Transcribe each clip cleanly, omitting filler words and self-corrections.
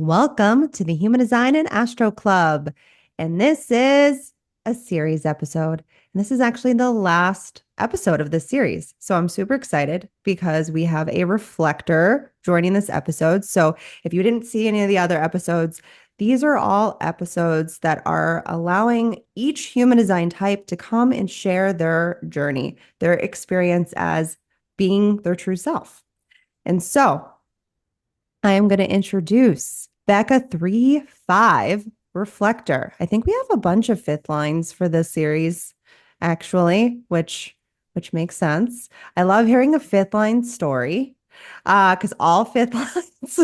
Welcome to the Human Design and Astro Club. And this is a series episode. And this is actually the last episode of this series. So I'm super excited because we have a reflector joining this episode. So if you didn't see any of the other episodes, these are all episodes that are allowing each human design type to come and share their journey, their experience as being their true self. And so I am going to introduce Becca 3-5 Reflector. I think we have a bunch of fifth lines for this series, actually, which makes sense. I love hearing a fifth line story because all fifth lines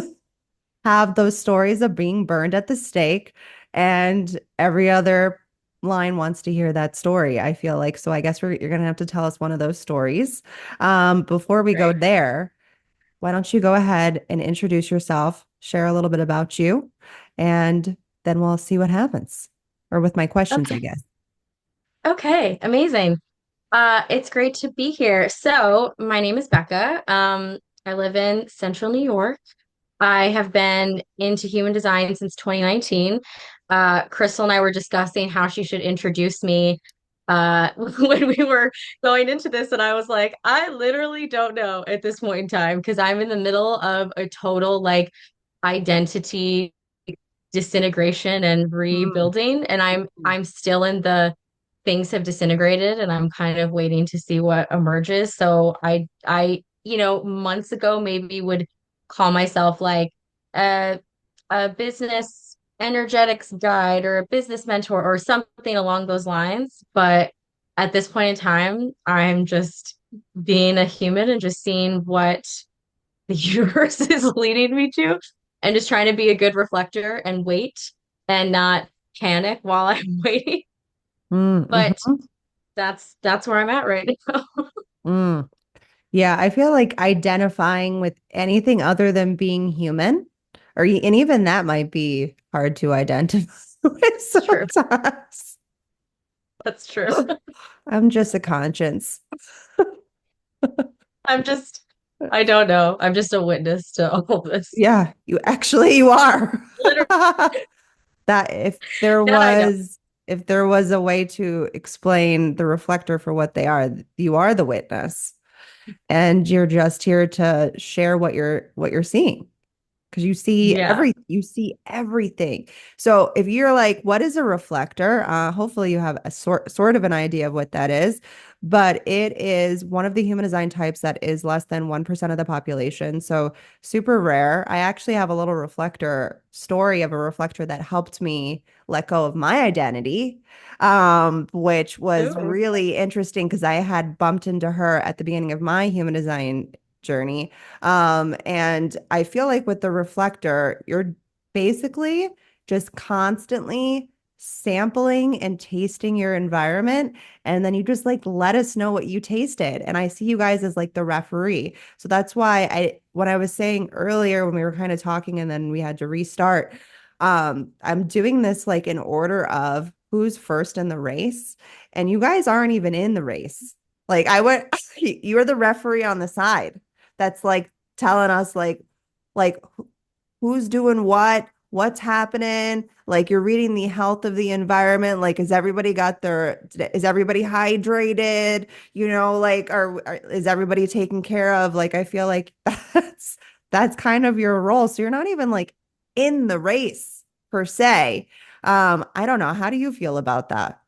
have those stories of being burned at the stake, and every other line wants to hear that story, I feel like. So I guess you're going to have to tell us one of those stories. Before we go Right. there, why don't you go ahead and introduce yourself, share a little bit about you, and then we'll see what happens. Or with my questions, I Okay. guess. Okay. Amazing. It's great to be here. So, my name is Becca. I live in Central New York. I have been into human design since 2019. Crystal and I were discussing how she should introduce me when we were going into this, and I was like, I literally don't know at this point in time because I'm in the middle of a total like identity disintegration and Mm. rebuilding, and I'm still in the things have disintegrated and I'm kind of waiting to see what emerges. So months ago maybe would call myself like a a business energetics guide or a business mentor or something along those lines. But at this point in time, I'm just being a human and just seeing what the universe is leading me to and just trying to be a good reflector and wait and not panic while I'm waiting. But Mm-hmm. that's where I'm at right now. Mm. Yeah, I feel like identifying with anything other than being human, and even that might be hard to identify with True. sometimes. That's true. I'm just a conscience. I'm just I don't know. I'm just a witness to all of this. Yeah, you are. Literally That that I know. if there was a way to explain the reflector for what they are, you are the witness and you're just here to share what you're seeing because Yeah. you see everything. So if you're like, what is a reflector? Hopefully you have a sort of an idea of what that is, but it is one of the human design types that is less than 1% of the population. So super rare. I actually have a little reflector story of a reflector that helped me let go of my identity, which was Ooh. really interesting because I had bumped into her at the beginning of my human design journey, and I feel like with the reflector, you're basically just constantly sampling and tasting your environment. And then you just like let us know what you tasted. And I see you guys as like the referee. So that's why when I was saying earlier when we were kind of talking and then we had to restart, I'm doing this like in order of who's first in the race. And you guys aren't even in the race. Like I went, you're the referee on the side that's like telling us like who's doing what's happening, like you're reading the health of the environment, like is everybody hydrated, like is everybody taken care of, like I feel like that's kind of your role, so you're not even like in the race per se. I don't know, how do you feel about that?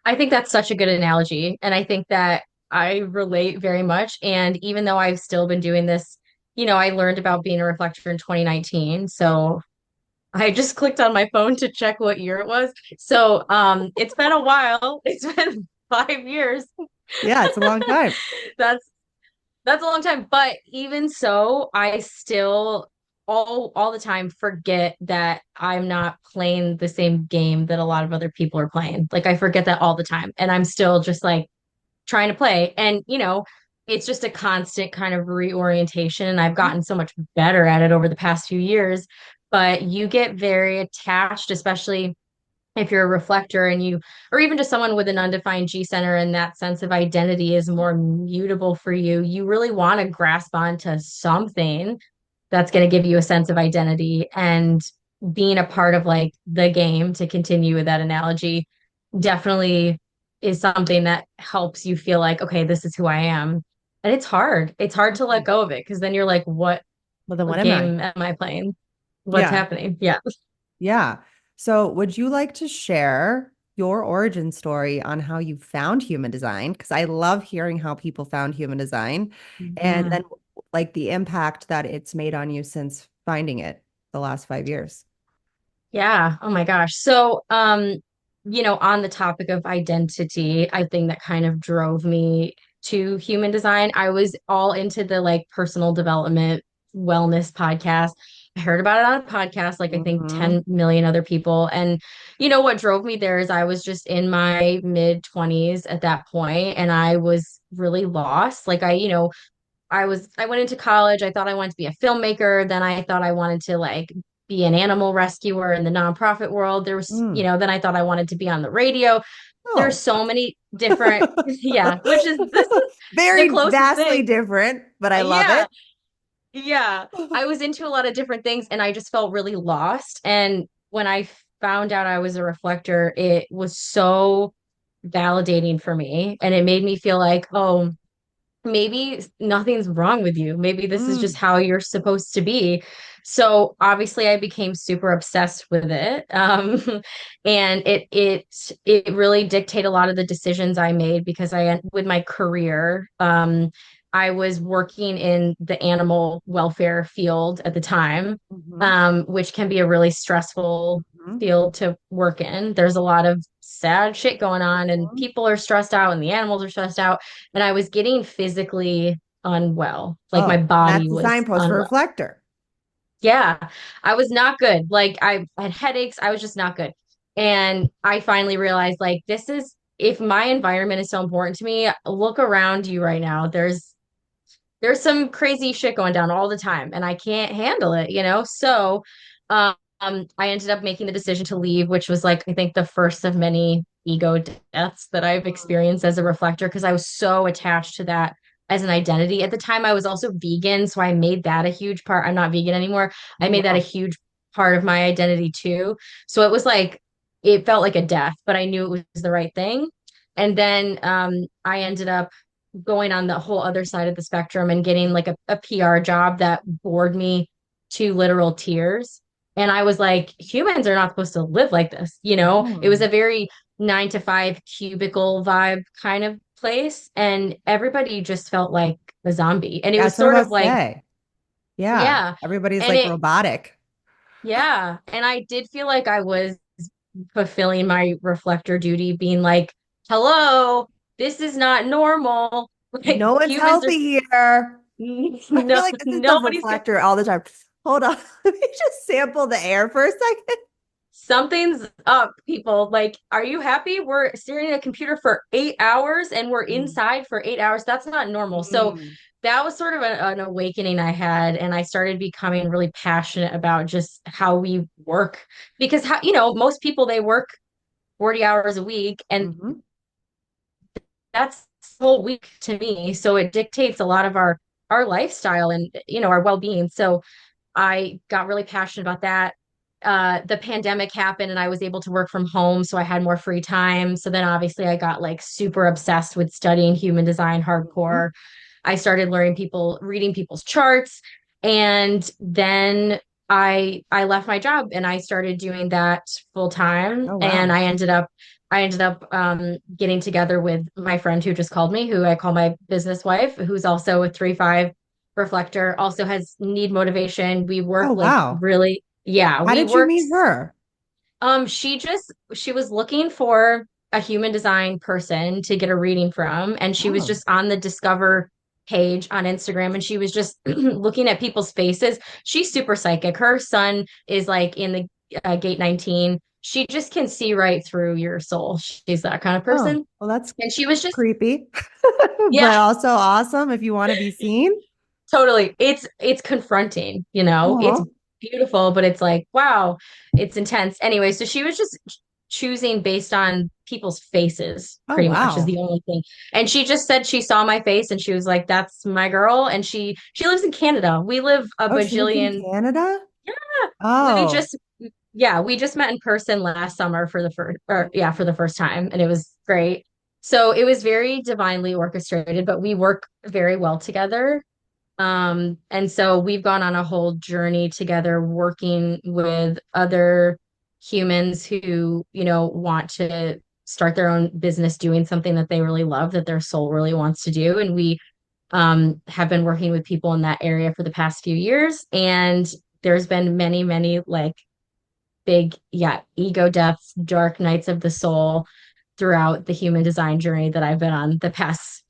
I think that's such a good analogy. And I think that I relate very much. And even though I've still been doing this, I learned about being a reflector in 2019. So I just clicked on my phone to check what year it was. So it's been a while. It's been 5 years. Yeah, it's a long time. That's that's a long time. But even so, I still all the time forget that I'm not playing the same game that a lot of other people are playing. Like I forget that all the time. And I'm still just like trying to play. And it's just a constant kind of reorientation. And I've gotten so much better at it over the past few years. But you get very attached, especially if you're a reflector and or even just someone with an undefined G center and that sense of identity is more mutable for you, you really want to grasp onto something. that's going to give you a sense of identity. And being a part of like the game, to continue with that analogy, definitely is something that helps you feel like, okay, this is who I am. And it's hard. It's hard to let Mhm. go of it because then you're like, Well, then what what am I? game am I playing? What's Yeah. happening? Yeah. Yeah. So, would you like to share your origin story on how you found human design? Because I love hearing how people found human design and Yeah. then like the impact that it's made on you since finding it the last 5 years. Yeah. Oh my gosh. So, on the topic of identity, I think that kind of drove me to human design. I was all into the like personal development wellness podcast. I heard about it on a podcast, like I think Hmm. 10 million other people. And what drove me there is I was just in my mid 20s at that point, and I was really lost. Like I went into college. I thought I wanted to be a filmmaker. Then I thought I wanted to like be an animal rescuer in the nonprofit world. There was, Mm. then I thought I wanted to be on the radio. There's Oh, so many different, yeah, this is the very closest vastly thing. different, but I love Yeah, it. yeah. I was into a lot of different things and I just felt really lost. And when I found out I was a reflector, it was so validating for me. And it made me feel like, oh, maybe nothing's wrong with you. Maybe this is just Mm. how you're supposed to be. So obviously I became super obsessed with it. And it really dictated a lot of the decisions I made because with my career, I was working in the animal welfare field at the time, Hmm. which can be a really stressful Hmm. field to work in. There's a lot of sad shit going on and Hmm. people are stressed out and the animals are stressed out and I was getting physically unwell. Like my Oh, and body that's the was signpost for unwell. reflector. Yeah, I was not good. Like I had headaches. I was just not good. And I finally realized like if my environment is so important to me, look around you right now. There's some crazy shit going down all the time and I can't handle it. So I ended up making the decision to leave, which was like I think the first of many ego deaths that I've experienced as a reflector because I was so attached to that as an identity. At the time I was also vegan, so I made that a huge part. I'm not vegan anymore. I Oh, made that a wow. huge part of my identity too. So it was like it felt like a death, but I knew it was the right thing. And then I ended up going on the whole other side of the spectrum and getting like a PR job that bored me to literal tears. And I was like, humans are not supposed to live like this. It was Oh. a very 9 to 5 cubicle vibe kind of place. And everybody just felt like a zombie. And it was That's what I'm sort about of to like, say. Yeah. yeah. Everybody's And like it, robotic. yeah. And I did feel like I was fulfilling my reflector duty, being like, hello, this is not normal. Like No one's humans are healthy here. I feel no, like this is the nobody's gonna. reflector all the time. Hold on. Let me just sample the air for a second. Something's up, people. Like, are you happy? We're staring at a computer for 8 hours and we're Mm. inside for 8 hours. That's not normal. So Mm. that was sort of an awakening I had, and I started becoming really passionate about just how we work because most people they work 40 hours a week, and Mhm. that's the whole week to me. So it dictates a lot of our lifestyle and our well-being. So I got really passionate about that. The pandemic happened and I was able to work from home, so I had more free time. So then obviously I got like super obsessed with studying human design Mhm. hardcore. I started reading people's charts, and then I left my job and I started doing that full time. Oh, And wow. I ended up getting together with my friend who just called me, who I call my business wife, who's also a 3/5 reflector, also has need motivation. We Oh, work like wow. really, yeah, How we did you work. meet her? She was looking for a human design person to get a reading from, and she was Oh. just on the Discover page on Instagram, and she was just looking at people's faces. She's super psychic. Her son is like in the gate 19. She just can see right through your soul. She's that kind of Oh, person. well, that's And she was just, creepy, yeah, but also awesome if you want to be seen. totally. It's confronting. It's Oh. beautiful, but it's like, wow, it's intense. Anyway, so she was just choosing based on people's faces, Oh, pretty much is wow. the only thing. And she just said she saw my face and she was like, "That's my girl." And she lives in Canada. We live a Oh, she lives in bajillion. Canada? Yeah, we Oh, just yeah, we just met in person last summer for the first or yeah, for the first time and it was great. So it was very divinely orchestrated, but we work very well together. And so we've gone on a whole journey together working with other humans who, want to start their own business doing something that they really love, that their soul really wants to do. And we have been working with people in that area for the past few years. And there's been many, many like big, yeah, ego deaths, dark nights of the soul throughout the human design journey that I've been on the past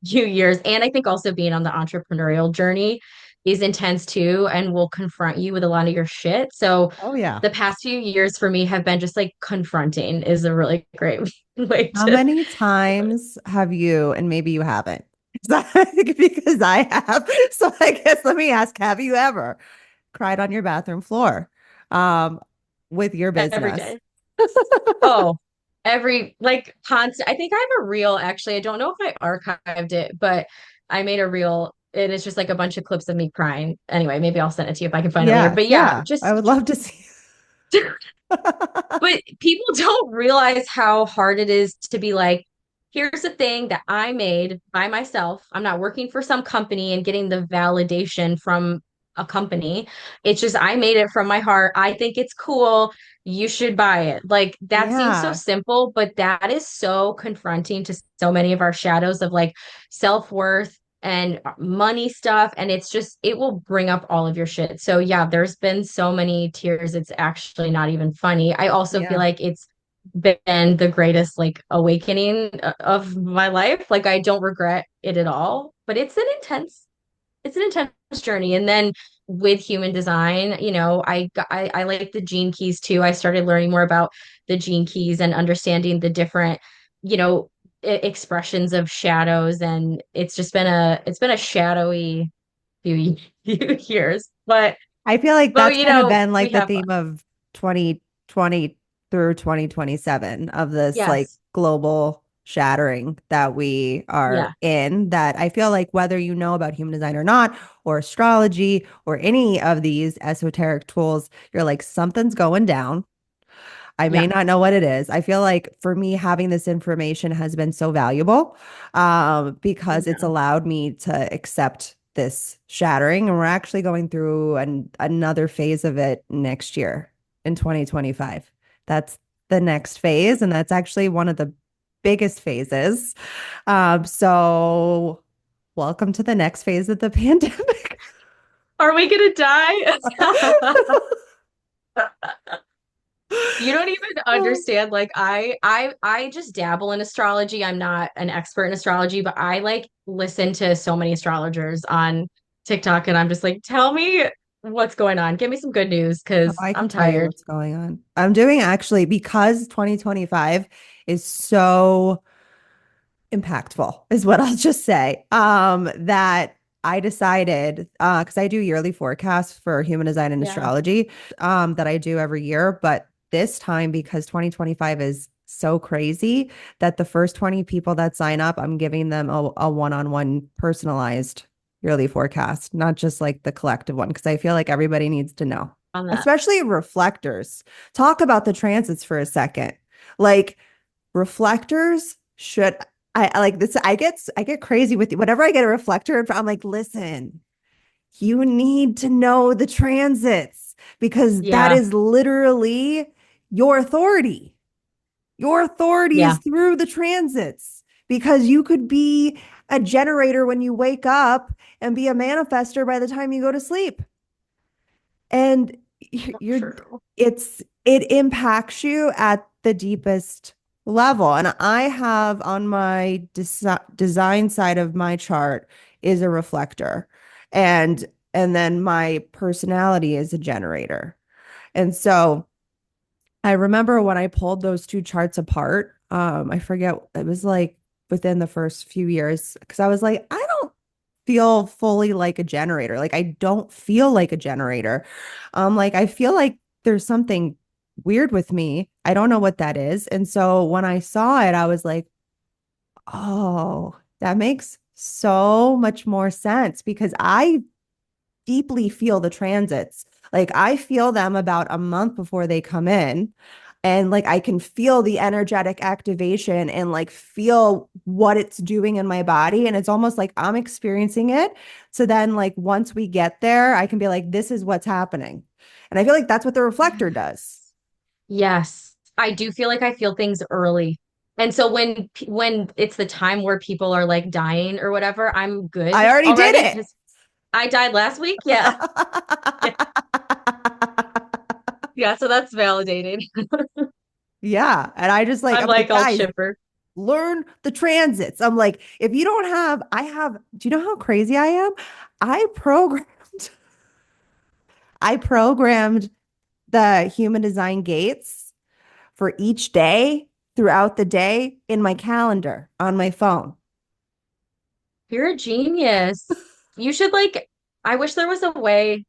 few years. And I think also being on the entrepreneurial journey is intense too and will confront you with a lot of your shit. So oh yeah. the past few years for me have been just like confronting is a really great way How to many times have you, and maybe you haven't, because I have. So I guess let me ask, have you ever cried on your bathroom floor um, with your every business? day. Oh, every like constant. I think I have a reel actually. I don't know if I archived it, but I made a reel. It is just like a bunch of clips of me crying. Anyway, maybe I'll send it to you if I can find it later. Yeah, But yeah, yeah. I just would love to see. but people don't realize how hard it is to be like, here's a thing that I made by myself. I'm not working for some company and getting the validation from a company. It's just I made it from my heart. I think it's cool. You should buy it. Like that seems so Yeah, simple, but that is so confronting to so many of our shadows of like self-worth and money stuff. And it's just, it will bring up all of your shit. So, yeah, there's been so many tears. It's actually not even funny. I also feel yeah. like it's been the greatest like awakening of my life. Like, I don't regret it at all, but it's an intense journey. And then with human design, I like the gene keys too. I started learning more about the gene keys and understanding the different, you know, expressions of shadows. And it's been a shadowy few years, I feel like but that's kind of been we like the have fun. theme of 2020 through 2027 of this like Yes. global shattering that we are Yeah. in. That I feel like whether you know about human design or not, or astrology, or any of these esoteric tools, you're like, something's going down. I may Yeah. not know what it is. I feel like for me, having this information has been so valuable because it's Yeah. allowed me to accept this shattering. And we're actually going through another phase of it next year in 2025. That's the next phase. And that's actually one of the biggest phases. So, welcome to the next phase of the pandemic. Are we gonna die? You don't even understand. Like I just dabble in astrology. I'm not an expert in astrology, but I like listen to so many astrologers on TikTok and I'm just like, tell me what's going on. Give me some good news Oh, because I can I'm tell you tired. what's going on. I'm doing actually because 2025 is so impactful, is what I'll just say. That I decided, because I do yearly forecasts for human design and Yeah. astrology, that I do every year. But this time, because 2025 is so crazy, that the first 20 people that sign up, I'm giving them a one-on-one personalized yearly forecast, not just like the collective one, because I feel like everybody needs to know, On that. especially reflectors. Talk about the transits for a second. Like, reflectors should, I like this. I get crazy with you. Whenever I get a reflector, I'm like, listen, you need to know the transits because that Yeah. is literally your authority. Your authority is Yeah. through the transits because you could be a generator when you wake up and be a manifester by the time you go to sleep. And you're True. it impacts you at the deepest level. And I have on my design side of my chart is a reflector, and then my personality is a generator. And so I remember when I pulled those two charts apart, I forget, it was like within the first few years, because I was like, I don't feel fully like a generator. Like I don't feel like a generator. Like I feel like there's something weird with me. I don't know what that is. And so when I saw it, I was like, oh, that makes so much more sense because I deeply feel the transits. Like I feel them about a month before they come in. And like I can feel the energetic activation and like feel what it's doing in my body. And it's almost like I'm experiencing it. So then, like, once we get there, I can be like, this is what's happening. And I feel like that's what the reflector does. Yes, I do feel like I feel things early. And so when it's the time where people are like dying or whatever, I'm I good already did already it. because I died last week. Yeah. Yeah. Yeah, so that's validated. Yeah. And I just like, I'm I'm like, like all guys, chipper. learn the transits. I'm like, if you don't have, I have, do you know how crazy I am? I programmed, I programmed the human design gates for each day throughout the day in my calendar on my phone. You're a genius. You should like, I wish there was a way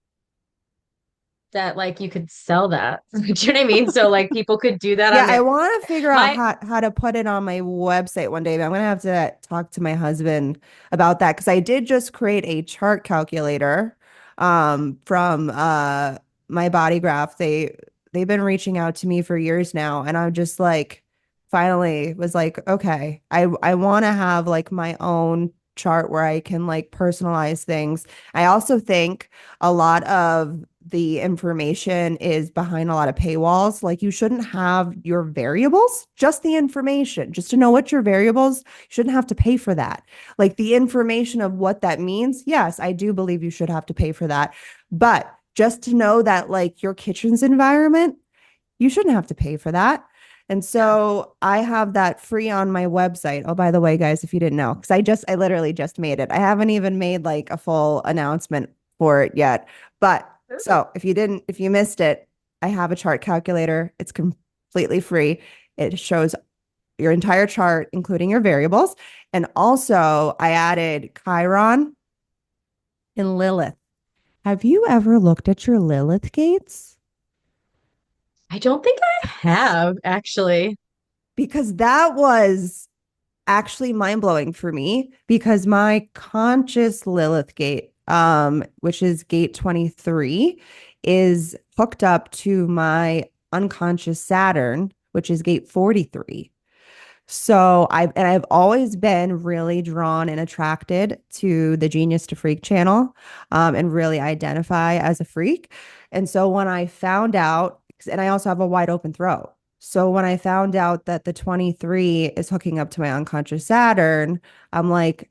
that like you could sell that. Do you know what I mean? So like people could do that Yeah, on I their want to figure out my how to put it on my website one day, but I'm gonna have to talk to my husband about that because I did just create a chart calculator from my body graph. They've been reaching out to me for years now, and I'm just like finally was like, okay, I want to have like my own chart where I can like personalize things. I also think a lot of the information is behind a lot of paywalls. Like you shouldn't have your variables, just the information, just to know what your variables, you shouldn't have to pay for that. Like the information of what that means. Yes, I do believe you should have to pay for that. But just to know that like your kitchen's environment, you shouldn't have to pay for that. And yeah. so I have that free on my website. Oh, by the way, guys, if you didn't know, because I literally just made it. I haven't even made like a full announcement for it yet. But Ooh. so if you missed it, I have a chart calculator. It's completely free. It shows your entire chart, including your variables. And also, I added Chiron and Lilith. Have you ever looked at your Lilith gates? I don't think I have actually. Because that was actually mind blowing for me because my conscious Lilith gate, which is gate 23, is hooked up to my unconscious Saturn, which is gate 43. So I've always been really drawn and attracted to the Genius to Freak channel, and really identify as a freak. And so when I found out, and I also have a wide open throat. So when I found out that the 23 is hooking up to my unconscious Saturn, I'm like,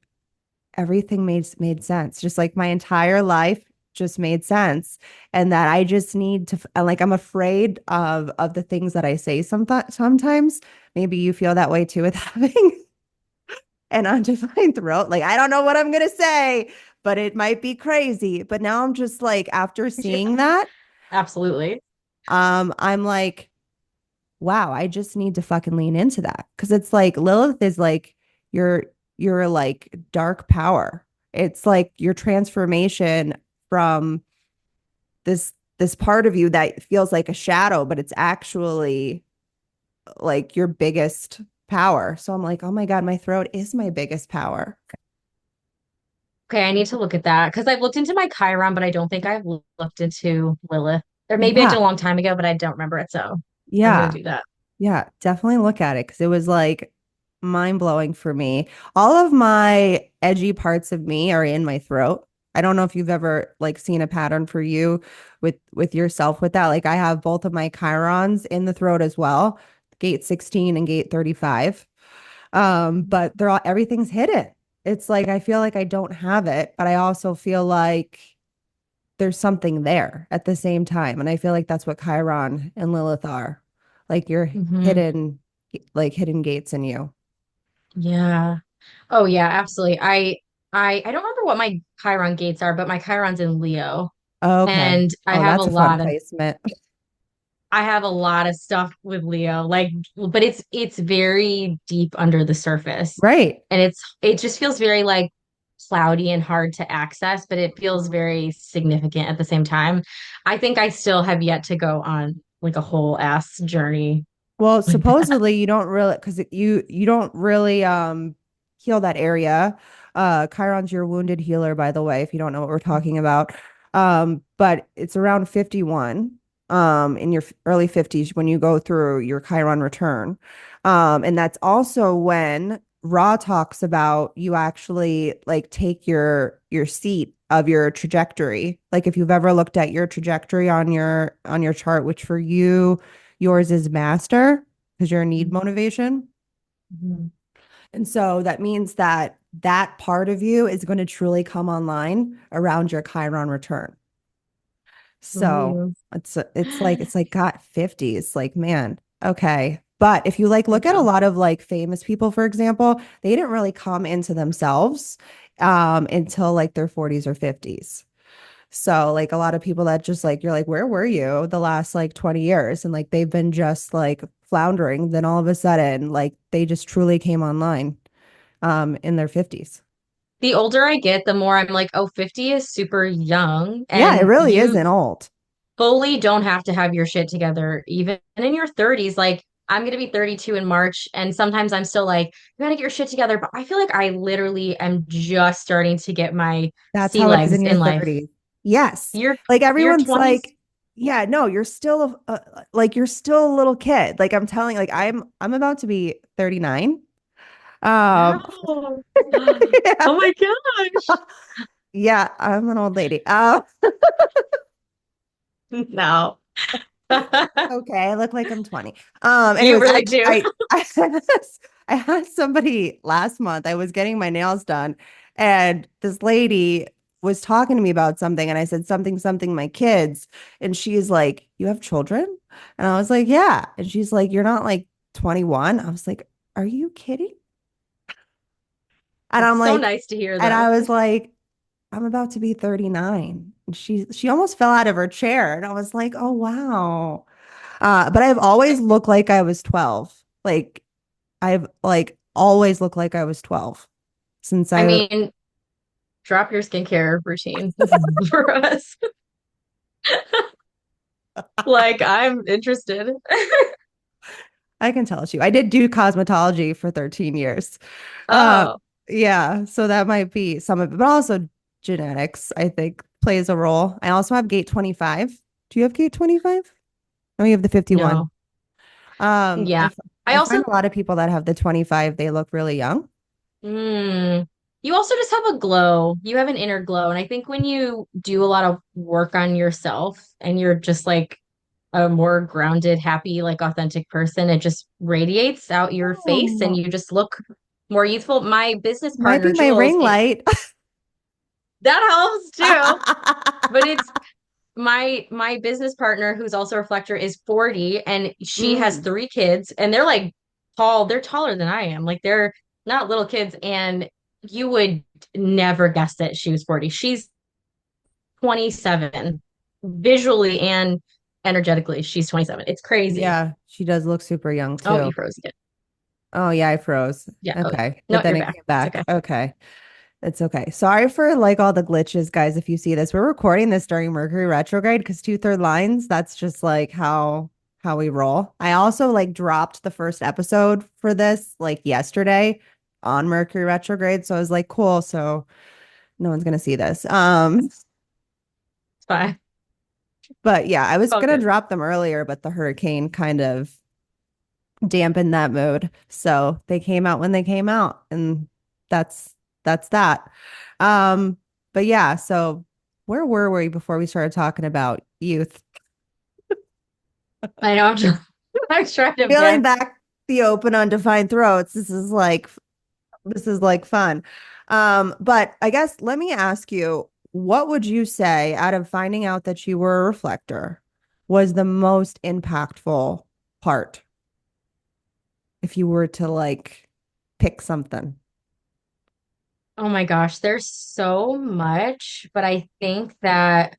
everything made sense. Just like my entire life just made sense. And that I just need to like I'm afraid of the things that I say sometimes. Maybe you feel that way too with having an undefined throat. Like I don't know what I'm gonna say, but it might be crazy. But now I'm just like after Yeah, seeing that, absolutely. I'm like, wow, I just need to fucking lean into that. Cause it's like Lilith is like your your like dark power. It's like your transformation from this part of you that feels like a shadow, but it's actually like your biggest power. So I'm like, oh my God, my throat is my biggest power. Okay, I need to look at that because I've looked into my Chiron, but I don't think I've looked into Lilith. Or maybe I did Yeah. a long time ago, but I don't remember it. So I'm gonna Yeah. do that. Yeah, definitely look at it because it was like mind blowing for me. All of my edgy parts of me are in my throat. I don't know if you've ever like seen a pattern for you with yourself with that. Like I have both of my chirons in the throat as well, gate 16 and gate 35. But they're all everything's hidden. It's like I feel like I don't have it, but I also feel like there's something there at the same time. And I feel like that's what Chiron and Lilith are. Like you're Hmm. hidden, like hidden gates in you. Yeah. Oh yeah, absolutely. I don't remember what my Chiron gates are, but my Chiron's in Leo. Oh, okay. And Oh, that's a fun placement. I have a lot of stuff with Leo, like, but it's very deep under the surface. Right. And it just feels very like cloudy and hard to access, but it feels Mhm. very significant at the same time. I think I still have yet to go on like a whole ass journey Well, with that. supposedly you don't really because you don't really heal that area. Chiron's your wounded healer, by the way, if you don't know what we're talking about. But it's around 51 in your early 50s when you go through your Chiron return. And that's also when Ra talks about you actually like take your seat of your trajectory. Like if you've ever looked at your trajectory on your chart, which for you yours is master because you're a need motivation. Mhm. And so that means that that part of you is going to truly come online around your Chiron return. So Ooh. it's like got 50s like man, okay. But if you like Good look at a job. lot of like famous people, for example, they didn't really come into themselves until like their 40s or 50s. So like a lot of people that just like you're like, where were you the last like 20 years? And like they've been just like floundering. Then all of a sudden, like they just truly came online in their 50s. The older I get, the more I'm like, oh, 50 is super young. Yeah, it And really you isn't old. fully don't have to have your shit together, even in your 30s. Like, I'm going to be 32 in March. And sometimes I'm still like, you got to get your shit together. But I feel like I literally am just starting to get my That's sea how it is in legs your in life. 30s. Yes. Your Like your everyone's 20s? like, yeah, no, you're still like you're still a little kid. Like I'm telling, like I'm about to be 39. Um, Wow. yeah, Oh my gosh. yeah, I'm an old lady. No. Okay, I look like I'm 20. You Anyways, really do. I had somebody last month. I was getting my nails done, and this lady was talking to me about something, and I said something, my kids, and she's like, "You have children?" And I was like, "Yeah." And she's like, "You're not like 21." I was like, "Are you kidding?" And That's I'm so like, nice to hear, and though. I was like, I'm about to be 39. And she almost fell out of her chair, and I was like, "Oh wow." But I've always looked like I was 12. Like I've like always looked like I was 12 since I I mean, drop your skincare routine for us. Like, I'm interested. I can tell you. I did do cosmetology for 13 years. Uh Oh, yeah, so that might be some of it, but also genetics, I think, plays a role. I also have gate 25. Do you have gate 25? No, you have the 51. no. Yeah. I I find also, a lot of people that have the 25, they look really young. you also just have a glow. You have an inner glow. And I think when you do a lot of work on yourself and you're just like a more grounded, happy, like authentic person, it just radiates out your face and Oh, you just look more youthful. My business might partner, be my Jules, ring light. that helps too. But it's my business partner who's also a reflector is 40 and she has Mm. 3 kids and they're like tall, they're taller than I am. Like they're not little kids and you would never guess that she was 40. She's 27 visually and energetically. She's 27. It's crazy. Yeah, she does look super young Oh, you too. froze again. Oh yeah, I froze. Yeah. Oh, Okay. But no, then you're it back. came It's back. okay. Okay. It's okay. Sorry for like all the glitches, guys, if you see this. We're recording this during Mercury retrograde because two-third lines, that's just like how we roll. I also like dropped the first episode for this like yesterday on Mercury retrograde. So I was like, cool. So no one's gonna see this. It's fine. But yeah, I was All gonna good. drop them earlier, but the hurricane kind of dampen that mood. So they came out when they came out, and that's that's that. Um, but yeah, so where were we before we started talking about youth? I know I'm trying to Peeling guess. back the open undefined throats. This is like fun. But I guess let me ask you, what would you say out of finding out that you were a reflector was the most impactful part if you were to like pick something? Oh my gosh, there's so much, but I think that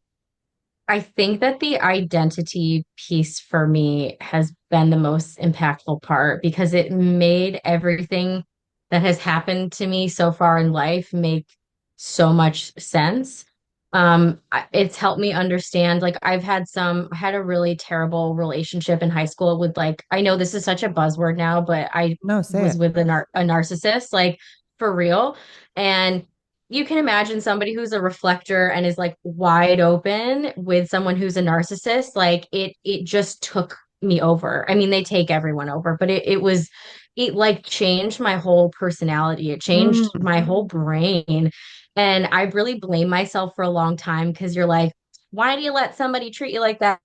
the identity piece for me has been the most impactful part because it made everything that has happened to me so far in life make so much sense. It's helped me understand, like I had a really terrible relationship in high school with, like, I know this is such a buzzword now, but I No, say was it. with a narcissist, like, for real. And you can imagine somebody who's a reflector and is like wide open with someone who's a narcissist, like it just took me over. I mean, they take everyone over, but it like changed my whole personality. It changed Mm, my whole brain. And I really blame myself for a long time because you're like, why do you let somebody treat you like that?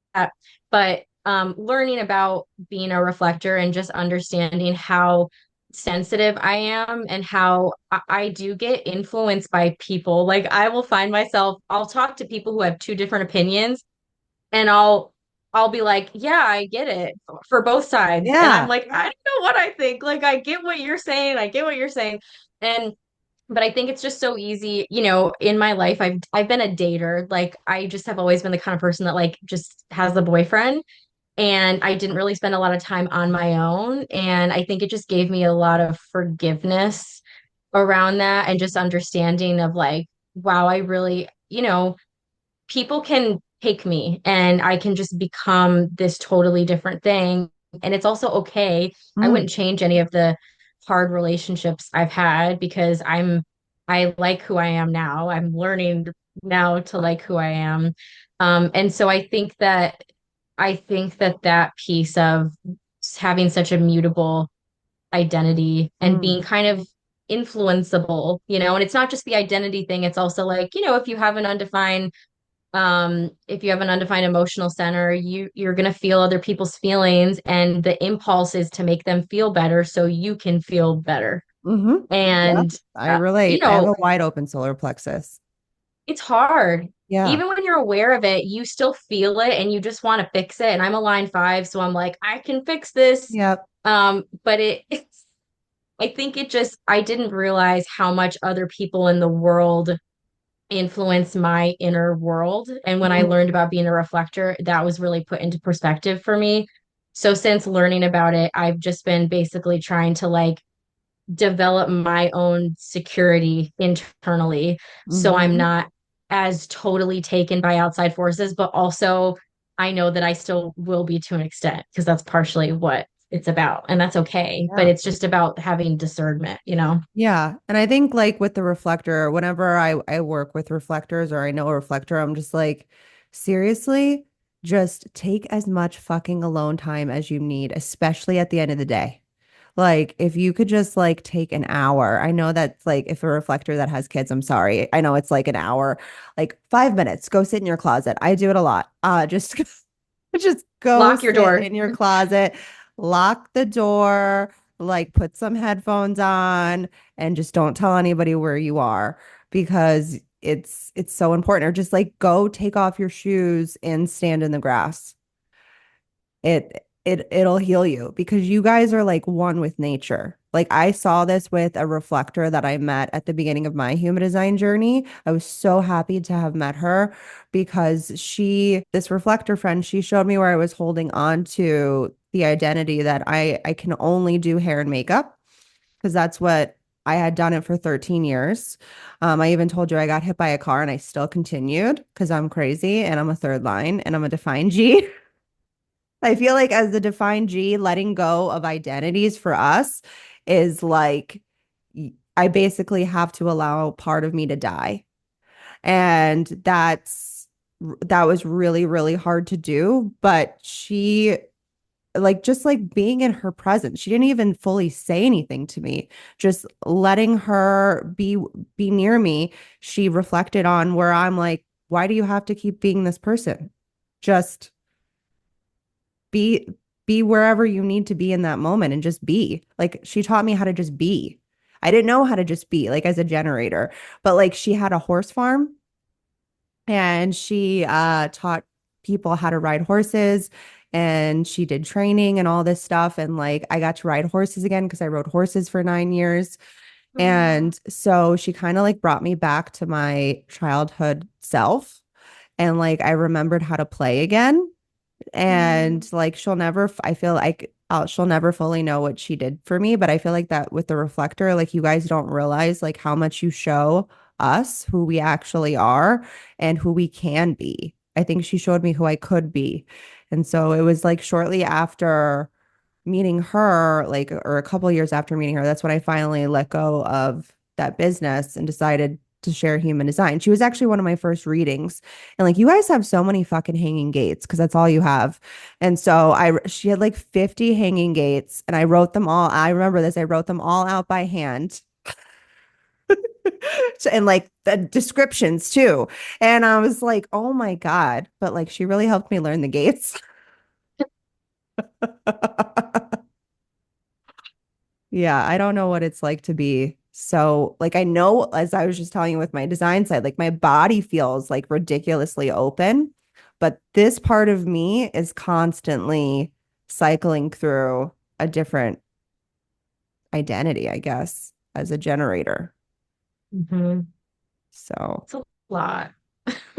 But learning about being a reflector and just understanding how sensitive I am and how I do get influenced by people. Like I will find myself, I'll talk to people who have two different opinions and I'll be like, yeah, I get it for both sides. And I'm yeah. like, I don't know what I think. Like I get what you're saying. I get what you're saying. And but I think it's just so easy, in my life I've been a dater. Like I just have always been the kind of person that like just has a boyfriend, and I didn't really spend a lot of time on my own, and I think it just gave me a lot of forgiveness around that and just understanding of like, wow, I really, people can take me and I can just become this totally different thing. And it's also okay. I Mm, wouldn't change any of the hard relationships I've had because I like who I am now. I'm learning now to like who I am. And so I think that that piece of having such a mutable identity and mm, being kind of influenceable, and it's not just the identity thing, it's also like, if you have an undefined emotional center, you're going to feel other people's feelings, and the impulse is to make them feel better so you can feel better. hmm. Yep. And I you relate. I have know, a wide open solar plexus. it's hard. Yeah. Even when you're aware of it, you still feel it and you just want to fix it. And I'm a line 5, so I'm like, I can fix this. Yep. But I think I didn't realize how much other people in the world influence my inner world. And when I Mm, learned about being a reflector, that was really put into perspective for me. So since learning about it, I've just been basically trying to like develop my own security internally so I'm hmm. not as totally taken by outside forces, but also I know that I still will be to an extent because that's partially what it's about. And that's okay. But Yeah. it's just about having discernment. Yeah. And I think like with the reflector, whenever I work with reflectors or I know a reflector, I'm just like, seriously, just take as much fucking alone time as you need, especially at the end of the day. Like if you could just like take an hour. I know that's like if a reflector that has kids, I'm sorry. I know it's like an hour, like 5 minutes, go sit in your closet. I do it a lot. Just just go Lock your sit door. in your closet, lock the door, like put some headphones on and just don't tell anybody where you are because it's so important. Or just like go take off your shoes and stand in the grass. It'll heal you because you guys are like one with nature. Like I saw this with a reflector that I met at the beginning of my human design journey. I was so happy to have met her because this reflector friend, she showed me where I was holding on to the identity that I can only do hair and makeup because that's what I had done it for 13 years. I even told you I got hit by a car and I still continued because I'm crazy and I'm a third line and I'm a defined G. I feel like as the defined G, letting go of identities for us is like I basically have to allow part of me to die. And that was really, really hard to do. But she like just like being in her presence, she didn't even fully say anything to me. Just letting her be near me, she reflected on where I'm like, why do you have to keep being this person? Just be be wherever you need to be in that moment and just be. Like she taught me how to just be. I didn't know how to just be like as a generator, but like she had a horse farm and she taught people how to ride horses and she did training and all this stuff and like I got to ride horses again because I rode horses for 9 years. Mhm. And so she kind of like brought me back to my childhood self and like I remembered how to play again and Mhm. like I feel like she'll never fully know what she did for me, but I feel like that with the reflector, like you guys don't realize like how much you show us, who we actually are, and who we can be. I think she showed me who I could be. And so it was like shortly after meeting her, like, or a couple years after meeting her, that's when I finally let go of that business and decided to share human design. She was actually one of my first readings. And like, you guys have so many fucking hanging gates because that's all you have. And so she had like 50 hanging gates and I wrote them all. I remember this. I wrote them all out by hand. And like the descriptions too. And I was like, oh my God. But like, she really helped me learn the gates. Yeah, I don't know what it's like to be so like I know as I was just telling you with my design side, like my body feels like ridiculously open, but this part of me is constantly cycling through a different identity, I guess, as a generator. Hmm. So, It's a lot.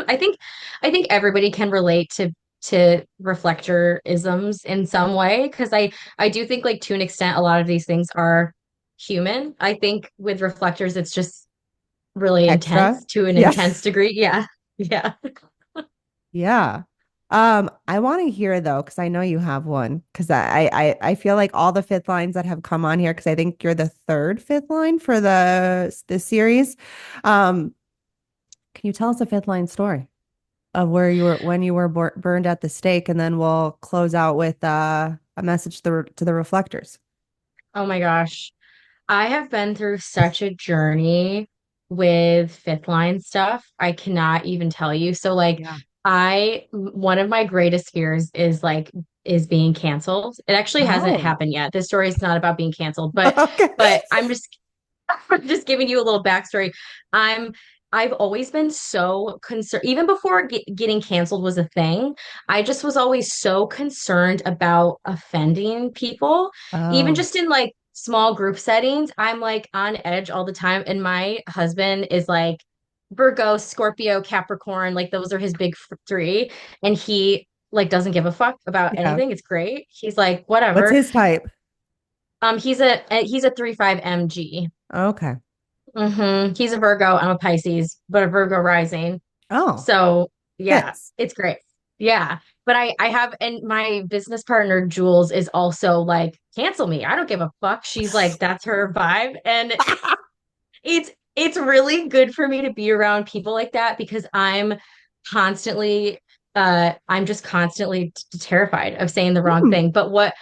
I think I think everybody can relate to reflector isms in some way because I do think like to an extent a lot of these things are human. I think with reflectors it's just really extra. intense to an Yeah. intense degree. Yeah. Yeah. Yeah. I want to hear though, because I know you have one. Because I feel like all the fifth lines that have come on here, because I think you're the third fifth line for the series. Um, can you tell us a fifth line story of where you were when you were burned at the stake, and then we'll close out with a message to the reflectors. Oh my gosh. I have been through such a journey with fifth line stuff. I cannot even tell you. So like Yeah. one of my greatest fears is like is being canceled. It actually hasn't Oh, happened yet. This story is not about being canceled, okay. but I'm just I'm just giving you a little backstory. I'm I've always been so concerned, even before getting canceled was a thing. I just was always so concerned about offending people, even Oh, just in like small group settings. I'm like on edge all the time. And my husband is like Virgo, Scorpio, Capricorn, like those are his big three. And he like doesn't give a fuck about yeah. anything. It's great. He's like, What's whatever. his type? He's a 3-5 MG. Okay. He's a Virgo. I'm a Pisces, but a Virgo rising. Oh, So yeah, fits. it's great. Yeah. But I have, and my business partner, Jules, is also like, cancel me. I don't give a fuck. She's like, that's her vibe. And it's really good for me to be around people like that because constantly, I'm just constantly terrified of saying the wrong Hmm, thing. But what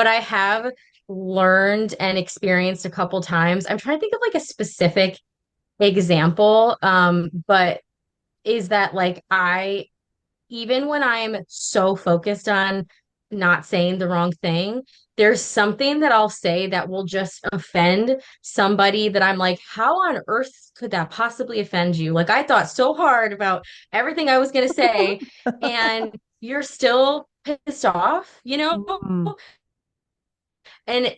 I have learned and experienced a couple times, I'm trying to think of like a specific example. But is that like even when I'm so focused on not saying the wrong thing, there's something that I'll say that will just offend somebody that I'm like, how on earth could that possibly offend you? Like I thought so hard about everything I was going to say, and you're still pissed off, you know? hmm. And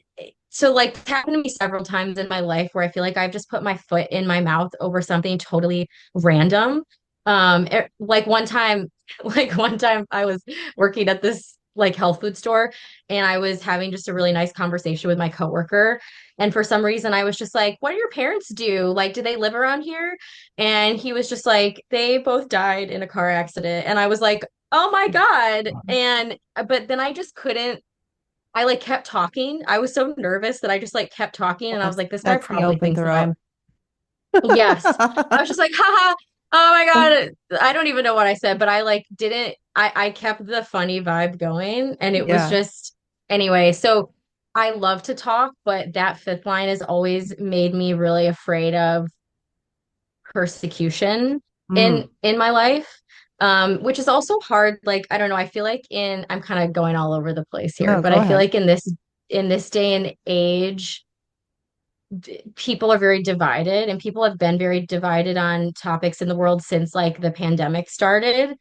so like it's happened to me several times in my life where I feel like I've just put my foot in my mouth over something totally random. Like one time, like one time I was working at this like health food store and I was having just a really nice conversation with my coworker. And for some reason I was just like, what do your parents do? Like, do they live around here? And he was just like, they both died in a car accident. And I was like, oh my God. And but then I just couldn't I like kept talking. I was so nervous that I just like kept talking and I was like, this guy That's the probably open thinks that throat. I'm yes. I was just like, haha, oh my God. I don't even know what I said, but I like didn't I kept the funny vibe going and it was Yeah. just anyway. So I love to talk, but that fifth line has always made me really afraid of persecution Mm. in my life. Which is also hard. Like, I don't know, I feel like I'm kind of going all over the place here, No, but go I feel ahead. like in this day and age, people are very divided and people have been very divided on topics in the world since like the pandemic started.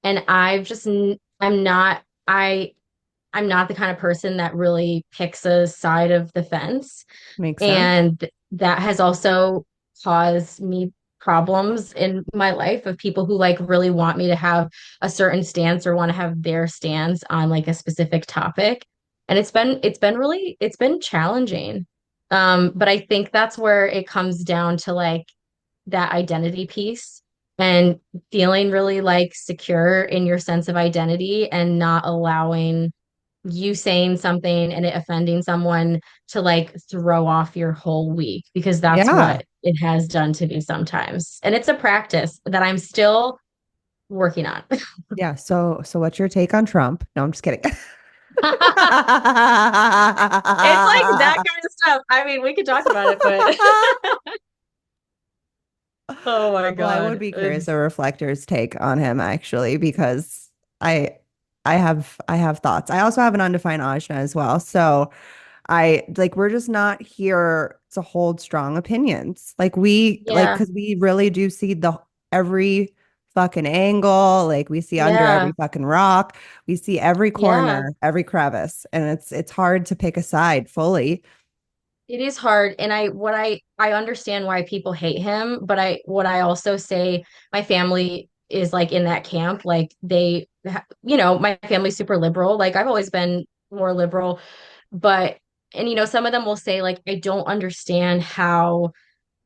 And I'm not, I'm not the kind of person that really picks a side of the fence. Makes sense. And that has also caused me problems in my life of people who like really want me to have a certain stance or want to have their stance on like a specific topic. And it's been challenging. But I think that's where it comes down to like that identity piece and feeling really like secure in your sense of identity and not allowing you saying something and it offending someone to like throw off your whole week because that's Yeah. what it has done to me sometimes. And it's a practice that I'm still working on. Yeah. So what's your take on Trump? No, I'm just kidding. It's like that kind of stuff. I mean, we could talk about it, but oh my Well, I would God. be curious It's, a reflector's take on him actually, because I I have thoughts. I also have an undefined ajna as well. So I like we're just not here to hold strong opinions. Like we like yeah, because we really do see the every fucking angle. Like we see under every yeah, fucking rock. We see every yeah. corner, every crevice, and it's hard to pick a side fully. It is hard. And I understand why people hate him, but what I also say, my family is like in that camp. Like my family's super liberal. Like I've always been more liberal, but and some of them will say like I don't understand how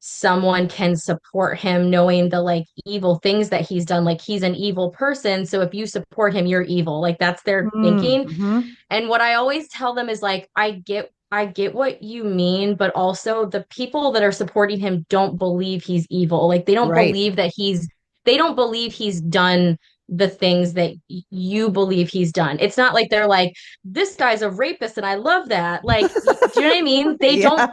someone can support him knowing the like evil things that he's done. Like he's an evil person. So if you support him, you're evil. Like that's their thinking. Mm-hmm. And what I always tell them is like, I get what you mean, but also the people that are supporting him don't believe he's evil. Like Right. they don't believe he's done the things that you believe he's done. It's not like they're like, this guy's a rapist and I love that. Like, do you know what I mean? Yeah.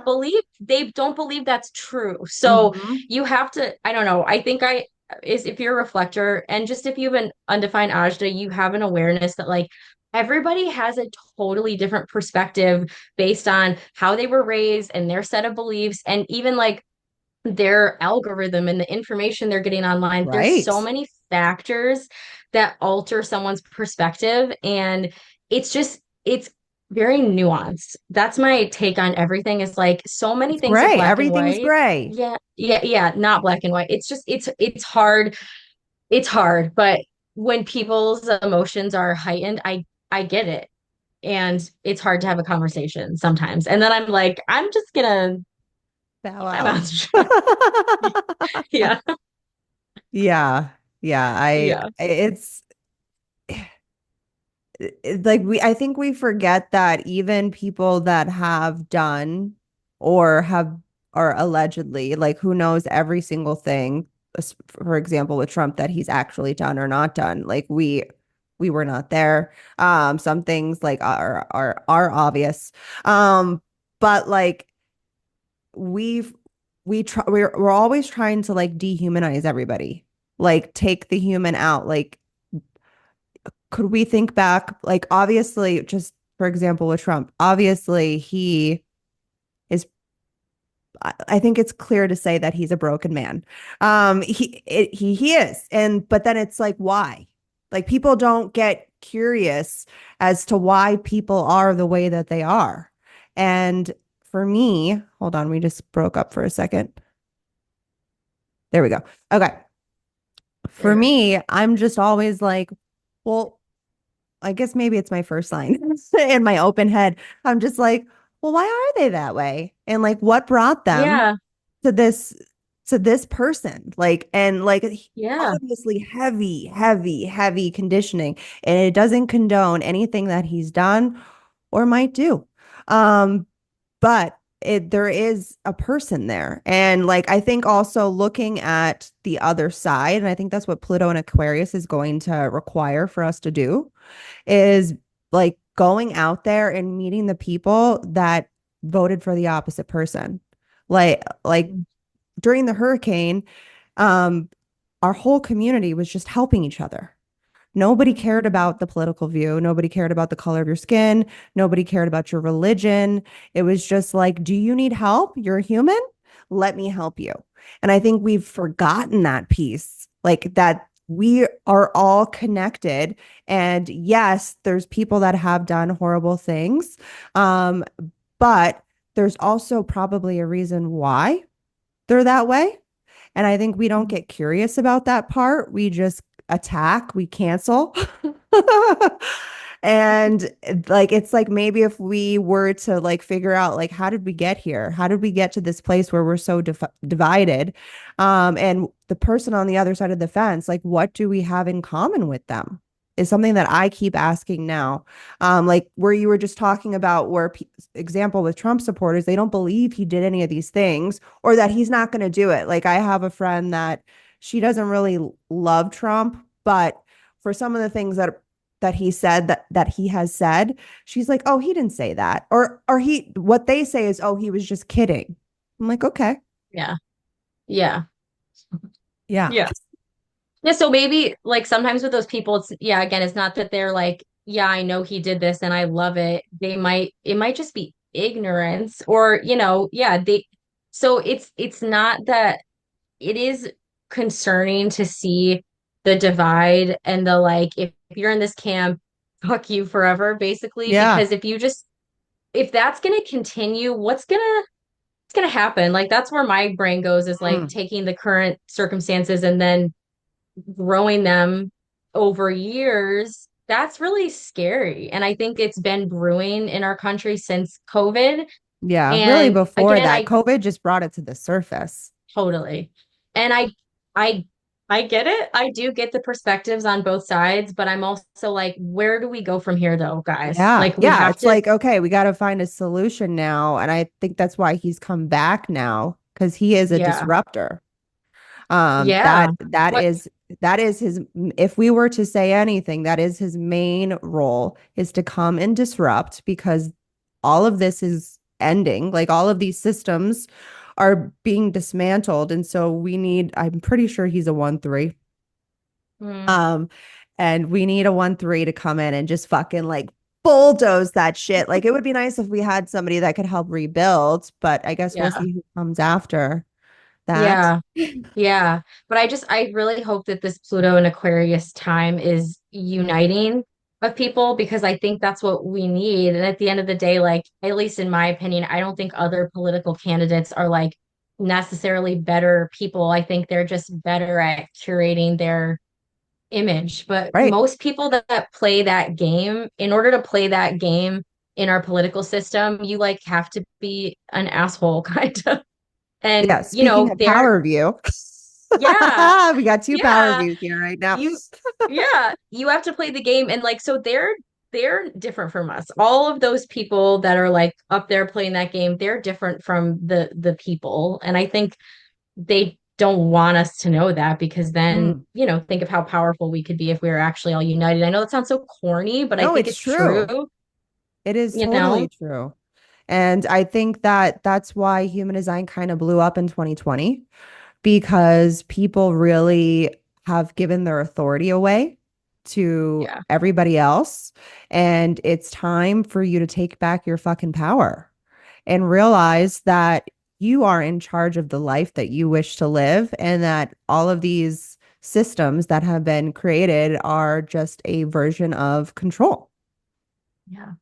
They don't believe that's true. So Hmm. you have to, I don't know. I think I is if you're a reflector and just if you have an undefined ajna, you have an awareness that like everybody has a totally different perspective based on how they were raised and their set of beliefs and even like their algorithm and the information they're getting online. There's Right. so many factors that alter someone's perspective and it's very nuanced. That's my take on everything is like so many It's things are gray. black and Everything's white. gray. Yeah, not black and white. It's just it's hard. It's hard, but when people's emotions are heightened, I get it. And it's hard to have a conversation sometimes. And then I'm like, I'm just gonna Bow keep my out. mouth shut. Yeah. Yeah. Yeah. Yeah. It's like I think we forget that even people that have done or have are allegedly like who knows every single thing, for example, with Trump that he's actually done or not done. Like we were not there. Some things like are obvious. But like we've we're always trying to like dehumanize everybody, like take the human out. Like could we think back, like obviously, just for example with Trump, obviously he is, I think it's clear to say that he's a broken man. He is. And but then it's like why? Like people don't get curious as to why people are the way that they are. And for me, hold on, we just broke up for a second. There we go. Okay. There For you go. me, I'm just always like, well, I guess maybe it's my first line in my open head. I'm just like, well, why are they that way? And like, what brought them Yeah. to this person? Like, and like, Yeah. obviously heavy, heavy, heavy conditioning, and it doesn't condone anything that he's done or might do. Um, but there is a person there. And like I think also looking at the other side, and I think that's what Pluto and Aquarius is going to require for us to do, is like going out there and meeting the people that voted for the opposite person. Like during the hurricane, um, our whole community was just helping each other. Nobody cared about the political view. Nobody cared about the color of your skin. Nobody cared about your religion. It was just like, do you need help? You're human. Let me help you. And I think we've forgotten that piece, like that we are all connected. And yes, there's people that have done horrible things. Um, but there's also probably a reason why they're that way. And I think we don't get curious about that part. We just attack, we cancel. And like it's like maybe if we were to like figure out like how did we get here? How did we get to this place where we're so divided? And the person on the other side of the fence, like what do we have in common with them? Is something that I keep asking now. Like where you were just talking about where example with Trump supporters, they don't believe he did any of these things or that he's not going to do it. Like I have a friend that she doesn't really love Trump, but for some of the things that he said that he has said, she's like, "Oh, he didn't say that." Or he what they say is, "Oh, he was just kidding." I'm like, "Okay. Yeah. Yeah. Yeah. Yeah. Yeah, so maybe like sometimes with those people, it's yeah, again, it's not that they're like, yeah, I know he did this and I love it. It might just be ignorance or, yeah, so it's not that it is concerning to see the divide and the like, if you're in this camp, fuck you forever, basically, Yeah. because if that's gonna continue, what's gonna happen? Like that's where my brain goes is like Mm. taking the current circumstances and then growing them over years, that's really scary. And I think it's been brewing in our country since COVID. Yeah, really And before again, that, COVID just brought it to the surface. totally. And I, I get it. I do get the perspectives on both sides, but I'm also like, where do we go from here though, guys? Yeah. Like we Yeah, have it's to, like, okay, we got to find a solution now, and I think that's why he's come back now because he is a yeah, disruptor. yeah. That What? is his, if we were to say anything, that is his main role is to come and disrupt because all of this is ending. Like all of these systems are being dismantled. And so we need, I'm pretty sure he's a 1-3. Mm, Um, and we need a 1-3 to come in and just fucking like bulldoze that shit. Like it would be nice if we had somebody that could help rebuild, but I guess we'll yeah. see who comes after that. Yeah. Yeah, but I really hope that this Pluto and Aquarius time is uniting of people because I think that's what we need. And at the end of the day, like, at least in my opinion, I don't think other political candidates are like necessarily better people. I think they're just better at curating their image. But Right. most people that play that game, in order to play that game in our political system, you like have to be an asshole kind of. Yeah. And, Speaking of power view, yeah, we got two power yeah. views here right now. You yeah, you have to play the game and like so they're different from us. All of those people that are like up there playing that game, they're different from the people. And I think they don't want us to know that because then, Mm. think of how powerful we could be if we were actually all united. I know that sounds so corny, but I No, think it's it's true. true, It is you totally know? true. And I think that that's why human design kind of blew up in 2020 because people really have given their authority away to Yeah. everybody else. And it's time for you to take back your fucking power and realize that you are in charge of the life that you wish to live and that all of these systems that have been created are just a version of control. Yeah.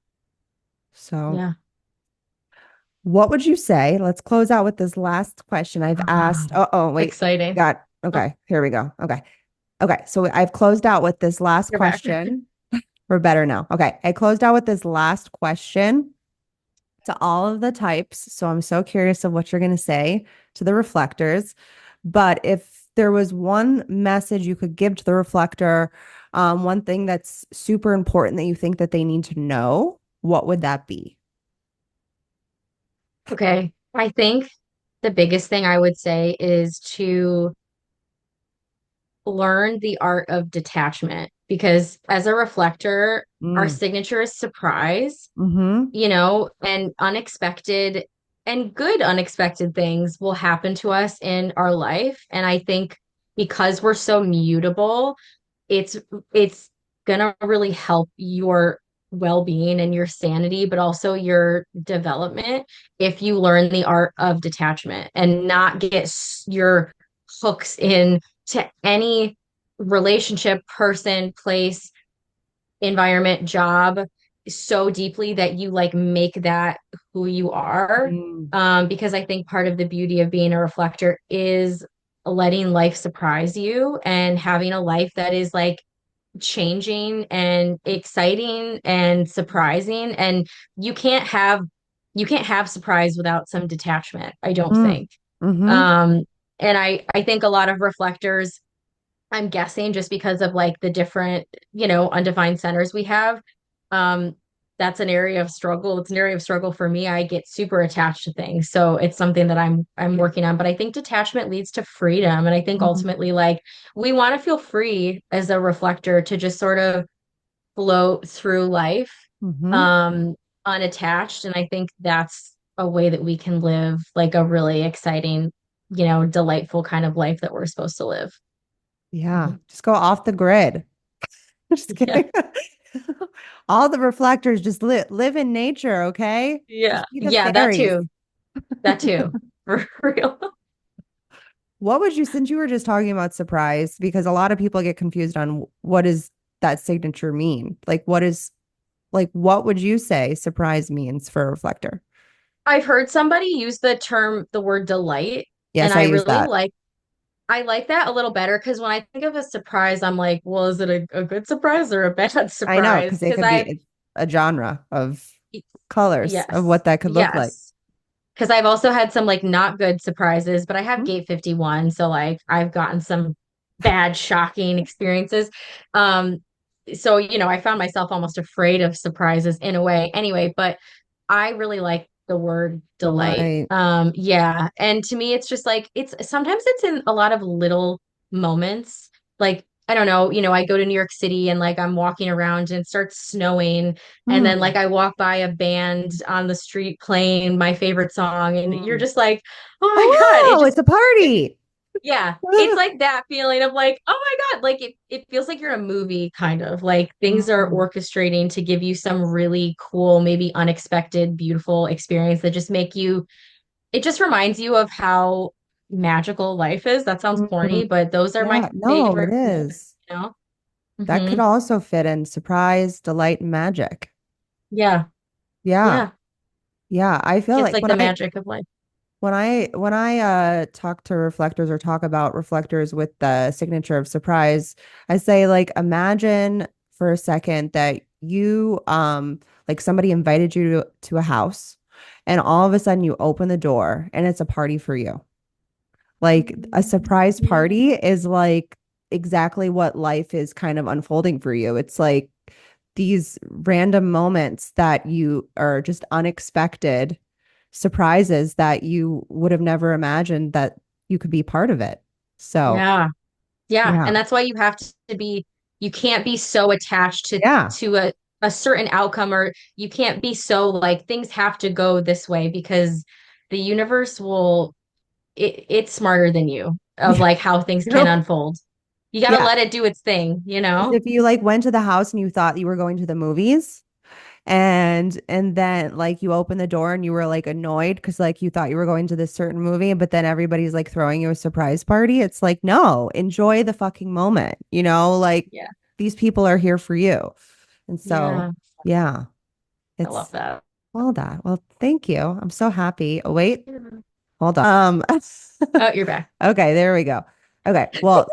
So, Yeah. what would you say? Let's close out with this last question I've Ah, asked. Oh, wait. exciting. Got Oh, okay. Here we go. Okay. Okay. So I've closed out with this last you're back. question. We're better now. Okay. I closed out with this last question to all of the types. So I'm so curious of what you're going to say to the reflectors. But if there was one message you could give to the reflector, one thing that's super important that you think that they need to know, what would that be? Okay. I think the biggest thing I would say is to learn the art of detachment because as a reflector, our Mm. signature is surprise, Mm-hmm. and unexpected and good unexpected things will happen to us in our life. And I think because we're so mutable, it's it's gonna really help your well-being and your sanity, but also your development if you learn the art of detachment and not get your hooks in to any relationship, person, place, environment, job so deeply that you like make that who you are. Mm. Because I think part of the beauty of being a reflector is letting life surprise you and having a life that is like changing and exciting and surprising, and you can't have you can't have surprise without some detachment, I don't Mm. think. Mm-hmm. Um, and I think a lot of reflectors, I'm guessing just because of like the different, undefined centers we have, um, that's an area of struggle. It's an area of struggle for me. I get super attached to things. So it's something that I'm working on. But I think detachment leads to freedom. And I think ultimately, like, we want to feel free as a reflector to just sort of float through life, Mm-hmm. um, unattached. And I think that's a way that we can live like a really exciting, delightful kind of life that we're supposed to live. Yeah. Mhm. Just go off the grid. Just Yeah. kidding. All the reflectors just live in nature, okay? Yeah. Just be the Yeah, that fairies. too. That too. For real. What would you, since you were just talking about surprise, because a lot of people get confused on what does that signature mean? What would you say surprise means for a reflector? I've heard somebody use the word delight, and Yes, I use that. I like that a little better because when I think of a surprise, I'm like, well, is it a good surprise or a bad I know, because surprise? it Because could be it's a genre of colors of yes, what that could look like. yes. Because I've also had some like not good surprises, but I have Hmm? gate 51, so like I've gotten some bad, shocking experiences. Um, so I found myself almost afraid of surprises in a way anyway, but I really like the word delight. Delight. Yeah. And to me, it's just like it's sometimes it's in a lot of little moments. Like, I don't know, I go to New York City and like I'm walking around and it starts snowing. And then Hmm. like I walk by a band on the street playing my favorite song, and you're Hmm. just like, oh my God, Oh, wow, it's a party. yeah, it's like that feeling of like, oh my God, like it feels like you're in a movie kind of like things are Mm. orchestrating to give you some really cool, maybe unexpected, beautiful experience that just make you, it just reminds you of how magical life is. That sounds Mhm. corny, but those are my Yeah, no, it favorite moments, is. you know? That could Hmm. also fit in surprise, delight, and magic. Yeah. Yeah. Yeah. Yeah. I feel It's like like the magic of life. when I talk to reflectors or talk about reflectors with the signature of surprise, I say like imagine for a second that you like somebody invited you to a house and all of a sudden you open the door and it's a party for you. Like a surprise party is like exactly what life is kind of unfolding for you. It's like these random moments that you are just unexpected surprises that you would have never imagined that you could be part of it. So, Yeah. Yeah, yeah. and that's why you have to be, you can't be so attached to Yeah. to a certain outcome, or you can't be so like things have to go this way because the universe will, it's smarter than you of Yeah. like how things can unfold. You got to Yeah. let it do its thing, you 'Cause know? if you like went to the house and you thought you were going to the movies and then like you open the door and you were like annoyed because like you thought you were going to this certain movie, but then everybody's like throwing you a surprise party. It's like, no, enjoy the fucking moment. Like Yeah. these people are here for you. And so, Yeah. yeah, I love it's that. all that. Well, thank you. I'm so happy. Oh, wait, Yeah. hold on. Oh, you're back. Okay, there we go. Okay, well,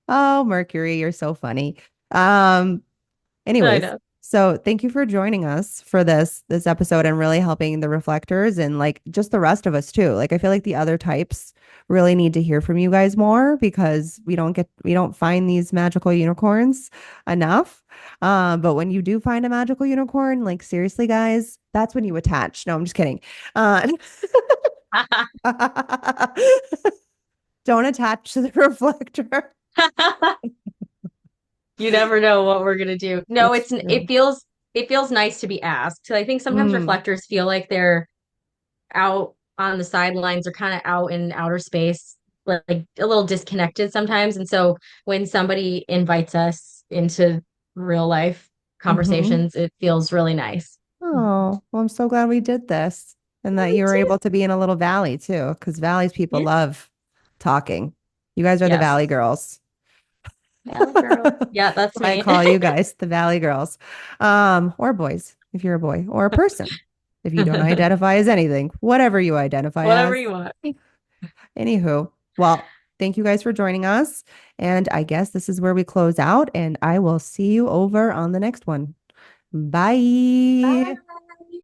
oh, Mercury, you're so funny. Um, I Anyways, know. so thank you for joining us for this episode and really helping the reflectors and like just the rest of us too. Like I feel like the other types really need to hear from you guys more because we don't find these magical unicorns enough. But when you do find a magical unicorn, like seriously, guys, that's when you attach. No, I'm just kidding. Uh, don't attach to the reflector. You never know what we're gonna do. No, It's it true. feels nice to be asked. So I think sometimes Mm, reflectors feel like they're out on the sidelines or kind of out in outer space, like a little disconnected sometimes. And so when somebody invites us into real life hmm. conversations, it feels really nice. Oh, well, I'm so glad we did this and that Me you were too. able to be in a little valley too, because valleys people Yeah. love talking. You guys are the Yes. valley girls. Valley girl. Yeah, that's I me. call you guys the valley girls. Or boys, if you're a boy, or a person, if you don't identify as anything, whatever you identify Whatever as. you want. Anywho, well, Thank you guys for joining us. And I guess this is where we close out, and I will see you over on the next one. Bye.